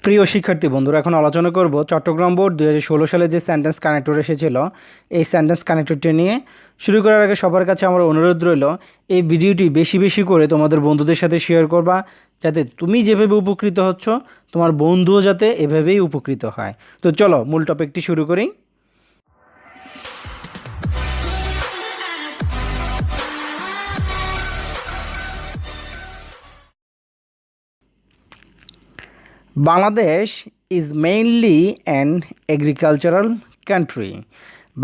প্রিয় শিক্ষার্থী বন্ধুরা, এখন আলোচনা করব চট্টগ্রাম বোর্ড 2016 সালে যে সেন্টেন্স কানেক্টর এসেছিল এই সেন্টেন্স কানেক্টরটি নিয়ে। শুরু করার আগে সবার কাছে আমার অনুরোধ রইল, এই ভিডিওটি বেশি বেশি করে তোমাদের বন্ধুদের সাথে শেয়ার করবা, যাতে তুমি যেভাবে উপকৃত হচ্ছ তোমার বন্ধুও যাতে এভাবেই উপকৃত হয়। তো চলো মূল টপিকটি শুরু করি। Bangladesh is mainly an agricultural country.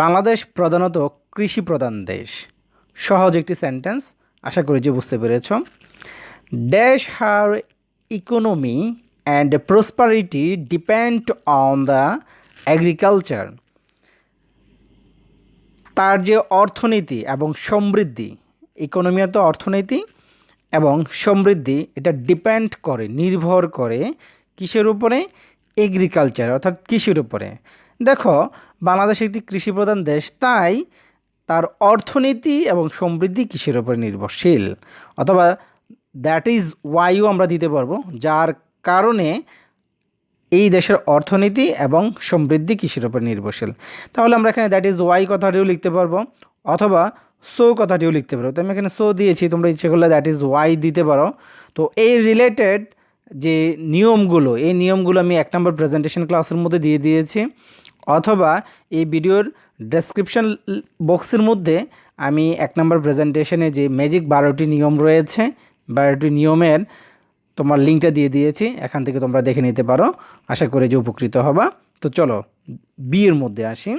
Bangladesh প্রধানত কৃষি প্রধান দেশ। সহজ একটি সেন্টেন্স, আশা করি যে বুঝতে পেরেছ। Dash her economy and prosperity depend on the agriculture. তার যে অর্থনীতি এবং সমৃদ্ধি, ইকোনমি তো অর্থনীতি এবং সমৃদ্ধি, এটা ডিপেন্ড করে, নির্ভর করে কিসের উপরে? এগ্রিকালচার অর্থাৎ কৃষির উপরে। দেখো, বাংলাদেশ একটি কৃষিপ্রধান দেশ, তাই তার অর্থনীতি এবং সমৃদ্ধি কৃষির উপরে নির্ভরশীল, অথবা দ্যাট ইজ ওয়াইও আমরা দিতে পারবো, যার কারণে এই দেশের অর্থনীতি এবং সমৃদ্ধি কৃষির উপর নির্ভরশীল। তাহলে আমরা এখানে দ্যাট ইজ ওয়াই কথাটিও লিখতে পারবো, অথবা সো কথাটিও লিখতে পারো। তো আমি এখানে সো দিয়েছি, তোমরা ইচ্ছে করলে দ্যাট ইজ ওয়াই দিতে পারো। তো এই রিলেটেড যে নিয়মগুলো, এই নিয়মগুলো আমি 1 নম্বর প্রেজেন্টেশন ক্লাসের মধ্যে দিয়ে দিয়েছি, অথবা এই ভিডিওর ডেসক্রিপশন বক্সের মধ্যে আমি 1 নম্বর প্রেজেন্টেশনে যে ম্যাজিক 12টি নিয়ম রয়েছে, 12টি নিয়মের তোমার লিঙ্কটা দিয়ে দিয়েছি, এখান থেকে তোমরা দেখে নিতে পারো। আশা করি যে উপকৃত হবা। তো চলো বি এর মধ্যে আসি।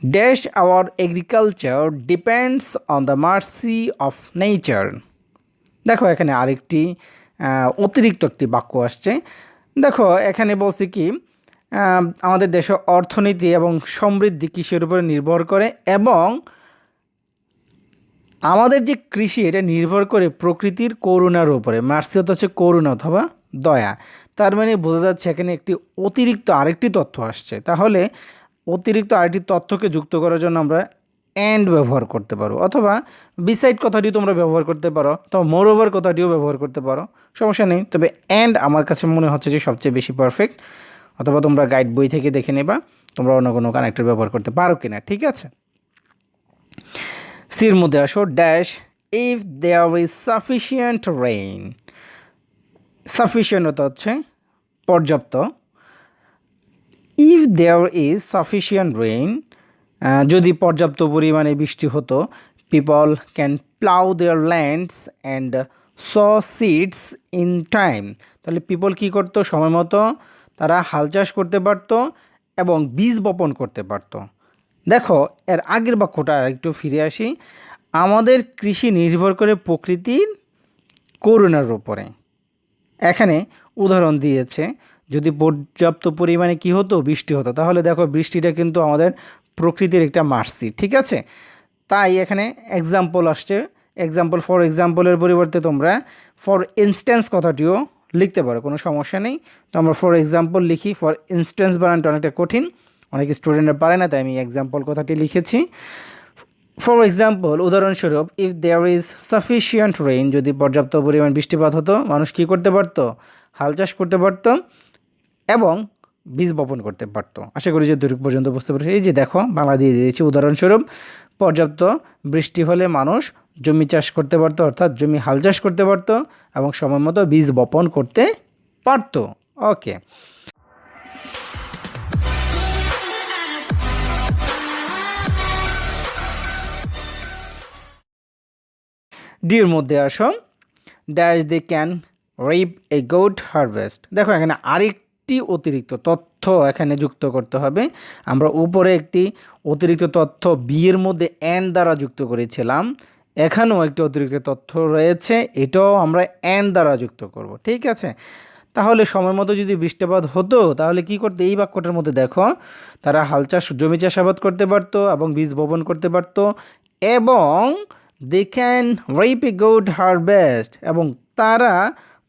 Dash our agriculture depends on the mercy of nature. দেখো, এখানে আরেকটি অতিরিক্ত একটি বাক্য আসছে। দেখো, এখানে বলছি কি, আমাদের দেশের অর্থনীতি এবং সমৃদ্ধি কৃষির উপরে নির্ভর করে, এবং আমাদের যে কৃষি এটা নির্ভর করে প্রকৃতির করুণার উপরে। মার্সি হচ্ছে করুণা অথবা দয়া। তার মানে বোঝা যাচ্ছে এখানে একটি অতিরিক্ত আরেকটি তথ্য আসছে। তাহলে অতিরিক্ত আরেকটি তথ্যকে যুক্ত করার জন্য আমরা অ্যান্ড ব্যবহার করতে পারো, অথবা বিসাইড কথাটিও তোমরা ব্যবহার করতে পারো, অথবা মোর ওভার কথাটিও ব্যবহার করতে পারো, সমস্যা নেই। তবে অ্যান্ড আমার কাছে মনে হচ্ছে যে সবচেয়ে বেশি পারফেক্ট, অথবা তোমরা গাইড বই থেকে দেখে নেবা তোমরা অন্য কোনো কানেক্টর ব্যবহার করতে পারো কিনা। ঠিক আছে, সির মধ্যে আসো। Dash if there is sufficient rain. Sufficient হচ্ছে পর্যাপ্ত। If there is sufficient rain, যদি পর্যাপ্ত পরিমাণে বৃষ্টি হতো, people can plough their lands and sow seeds in time. তাহলে পিপল কী করতো? সময় মতো তারা হাল চাষ করতে পারতো এবং বীজ বপন করতে পারতো। দেখো, এর আগের বাক্যটা একটু ফিরে আসি। আমাদের কৃষি নির্ভর করে প্রকৃতির করুণার উপরে। এখানে উদাহরণ দিয়েছে, যদি পর্যাপ্ত পরিমাণে কী হতো? বৃষ্টি হতো। তাহলে দেখো, বৃষ্টিটা কিন্তু আমাদের প্রকৃতির একটা মার্সি। ঠিক আছে, তাই এখানে এক্সাম্পল আসছে। এক্সাম্পল, ফর এক্সাম্পলের পরিবর্তে তোমরা ফর ইনস্ট্যান্স কথাটিও লিখতে পারো, কোনো সমস্যা নেই। তো আমরা ফর এক্সাম্পল লিখি। ফর ইনস্ট্যান্স বানানটা অনেকটা কঠিন, অনেক স্টুডেন্টরা পারে না, তাই আমি এক্সাম্পল কথাটি লিখেছি। ফর এক্সাম্পল, উদাহরণস্বরূপ, if there is sufficient rain, যদি পর্যাপ্ত পরিমাণ বৃষ্টিপাত হতো, মানুষ কী করতে পারতো? হাল চাষ করতে পারতো এবং বীজ বপন করতে পারতো। আশা করি যে দূর পর্যন্ত বুঝতে পারছি। এই যে দেখো, বাংলা দিয়ে দিয়েছি। উদাহরণস্বরূপ, পর্যাপ্ত বৃষ্টি হলে মানুষ জমি চাষ করতে পারতো, অর্থাৎ জমি হাল চাষ করতে পারতো এবং সময় মতো বীজ বপন করতে পারতো। ওকে, ডির মধ্যে আসো। Dash they can reap a good harvest. দেখো, এখানে আরেকটি অতিরিক্ত তথ্য এখানে যুক্ত করতে হবে। আমরা উপরে একটি অতিরিক্ত তথ্য বিয়ের মধ্যে অ্যান্ড দ্বারা যুক্ত করেছিলাম, এখানেও একটি অতিরিক্ত তথ্য রয়েছে, এটাও আমরা অ্যান্ড দ্বারা যুক্ত করব। ঠিক আছে, তাহলে সময় মতো যদি বৃষ্টিপাত হতো, তাহলে কি করতে? এই বাক্যটার মধ্যে দেখো, তারা হাল চাষ, জমি চাষাবাদ করতে পারতো এবং বীজ বপন করতে পারতো, এবং they can reap a good harvest, এবং তারা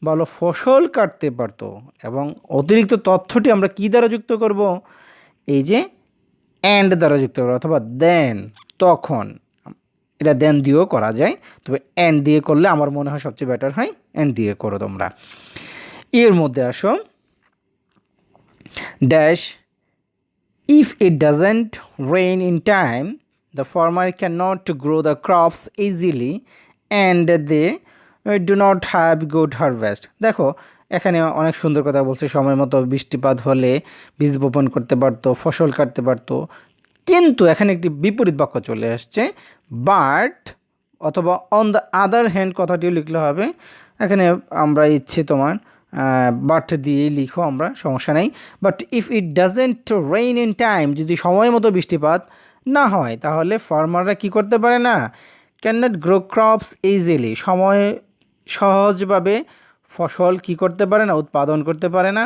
ভালো ফসল কাটতে পারতো। এবং অতিরিক্ত তথ্যটি আমরা কি দ্বারা যুক্ত করব? এই যে অ্যান্ড দ্বারা যুক্ত করব, অথবা দেন, তখন। এটা দেন দিয়েও করা যায়, তবে অ্যান্ড দিয়ে করলে আমার মনে হয় সবচেয়ে বেটার হয়। অ্যান্ড দিয়ে করো তোমরা। এর মধ্যে আসো, dash if it doesn't rain in time the farmer cannot grow the crops easily and they do not have good harvest। দেখো এখানে অনেক সুন্দর কথা বলছে, সময় মতো বৃষ্টিপাত হলে বীজ বপন করতে পারতো, ফসল কাটতে পারতো, কিন্তু এখানে একটি বিপরীত বাক্য চলে আসছে, বাট অথবা অন দ্য আদার হ্যান্ড কথাটিও লিখলে হবে। এখানে আমরা ইচ্ছে তোমার বাট দিয়েই লিখো, আমরা সমস্যা নেই। But if it doesn't rain in time, যদি সময় মতো বৃষ্টিপাত না হয় তাহলে ফার্মাররা কী করতে পারে না, can not grow crops easily, সময় সহজভাবে ফসল কী করতে পারে না, উৎপাদন করতে পারে না।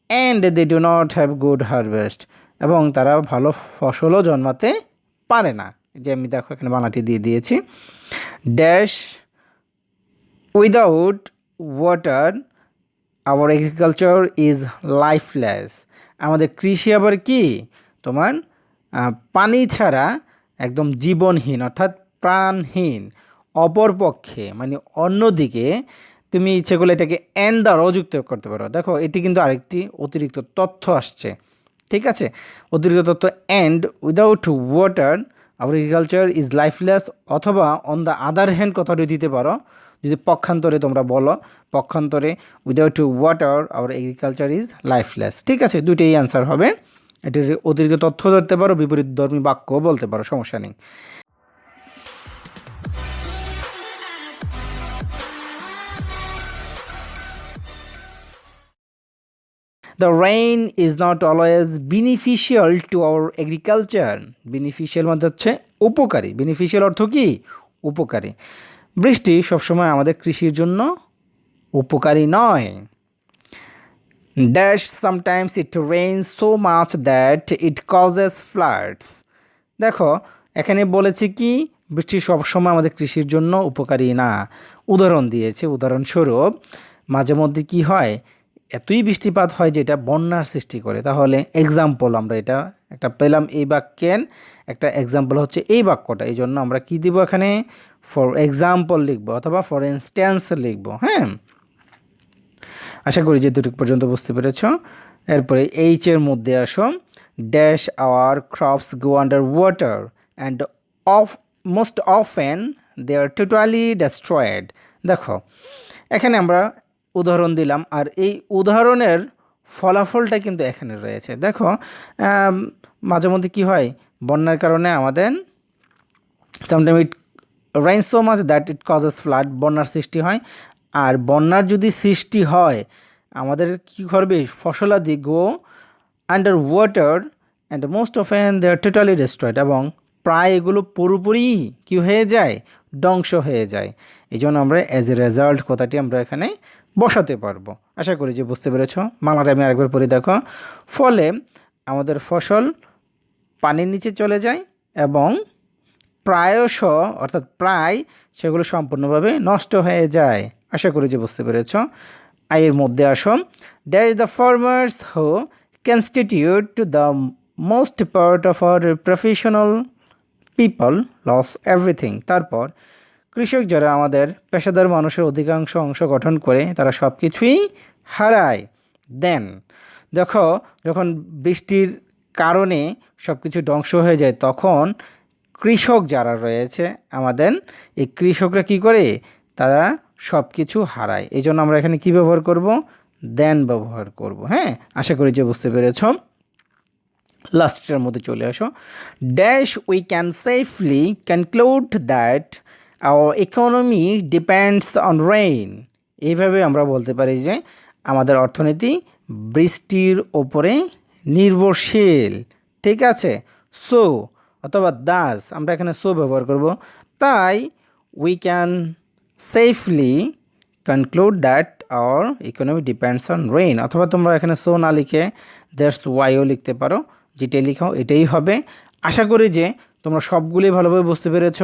And they do not have good harvest, এবং তারা ভালো ফসলও জন্মাতে পারে না। যে আমি দেখো এখানে বানাটি দিয়ে দিয়েছি, dash without water hour agriculture is lifeless. আমাদের কৃষি আবার কি তোমার পানি ছাড়া একদম জীবনহীন, অর্থাৎ প্রাণহীন। অপরপক্ষে মানে অন্যদিকে তুমি ইচ্ছে করলে এটাকে অ্যান্ড দ্বারাও যুক্ত করতে পারো। দেখো এটি কিন্তু আরেকটি অতিরিক্ত তথ্য আসছে, ঠিক আছে, অতিরিক্ত তথ্য। And without water hour agriculture is lifeless, অথবা অন দ্য আদার হ্যান্ড কথাটি দিতে পারো যদি পক্ষান্তরে তোমরা বলো, পক্ষান্তরে without water hour agriculture is lifeless. ঠিক আছে, দুইটাই অ্যান্সার হবে। এটির অতিরিক্ত তথ্য ধরতে পারো, বিপরীত ধর্মী বাক্যও বলতে পারো, সমস্যা নেই। The rain is not always beneficial to our agriculture. Beneficial মানে হচ্ছে উপকারী। বেনিফিশিয়াল অর্থ কি? উপকারী। বৃষ্টি সবসময় আমাদের কৃষির জন্য উপকারী নয়। Dash sometimes it rains so much that it causes floods. দেখো এখানে বলেছে কি, বৃষ্টি সবসময় আমাদের কৃষির জন্য উপকারী না। উদাহরণ দিয়েছে, উদাহরণস্বরূপ মাঝে মধ্যে কি হয়, এতই বৃষ্টিপাত হয় যে এটা বন্যার সৃষ্টি করে। তাহলে এক্সাম্পল আমরা এটা একটা পেলাম এই বাক্যের, একটা এক্সাম্পল হচ্ছে এই বাক্যটা, এই জন্য আমরা কি দিব এখানে, ফর এক্সাম্পল লিখবো অথবা ফর ইনস্ট্যান্স লিখবো। হ্যাঁ, আশা করি যে দুটো পর্যন্ত বুঝতে পেরেছ। এরপরে এইচের মধ্যে আসো, dash our crops go under water and most often they are totally destroyed. দেখো এখানে আমরা উদাহরণ দিলাম, আর এই উদাহরণের ফলাফলটা কিন্তু এখানে রয়েছে। দেখো মাঝে মধ্যে কী হয়, বন্যার কারণে আমাদের sometime it rain so much that it causes flood, বন্যার সৃষ্টি হয়। আর বন্যার যদি সৃষ্টি হয় আমাদের কী করবে, ফসলাদি go under water and most often they are totally destroyed, এবং প্রায় এগুলো পুরোপুরি কী হয়ে যায়, ধ্বংস হয়ে যায়। এই জন্য আমরা অ্যাজ এ রেজাল্ট কথাটি আমরা এখানে বসাতে পারবো। আশা করি যে বুঝতে পেরেছ। বাংলাটা আমি আরেকবার পড়ে দেখো, ফলে আমাদের ফসল পানির নিচে চলে যায় এবং প্রায়শ অর্থাৎ প্রায় সেগুলো সম্পূর্ণভাবে নষ্ট হয়ে যায়। আশা করি যে বুঝতে পেরেছ। এর মধ্যে আসো, that is the farmers who constitute the most part of our professional people lose everything. তারপর কৃষক যারা আমাদের পেশাদার মানুষের অধিকাংশ অংশ গঠন করে তারা সব কিছুই হারায়। দেন দেখো যখন বৃষ্টির কারণে সব কিছু ধ্বংস হয়ে যায় তখন কৃষক যারা রয়েছে আমাদের, এই কৃষকরা কি করে, তারা সব কিছু হারায়। এই জন্য আমরা এখানে কি ব্যবহার করব, দেন ব্যবহার করব। হ্যাঁ, আশা করি যে বুঝতে পেরেছ। লাস্টের মধ্যে চলে আসো, dash we can safely conclude that our economy depends on rain. এইভাবে আমরা বলতে পারি যে আমাদের অর্থনীতি বৃষ্টির ওপরে নির্ভরশীল। ঠিক আছে, সো অথবা দাস, আমরা এখানে সো ব্যবহার করব। তাই we can safely conclude that our economy depends on rain, অথবা তোমরা এখানে সো না লিখে দ্যাটস ওয়াইও লিখতে পারো, যেটাই লিখো এটাই হবে। আশা করি যে তোমরা সবগুলি ভালোভাবে বুঝতে পেরেছ।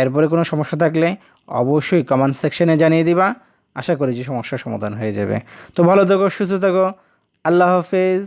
এরপরে কোনো সমস্যা থাকলে অবশ্যই কমেন্ট সেকশনে জানিয়ে দিবা। আশা করি যে সমস্যার সমাধান হয়ে যাবে। তো ভালো থাকো, সুস্থ থাকো, আল্লাহ হাফেজ।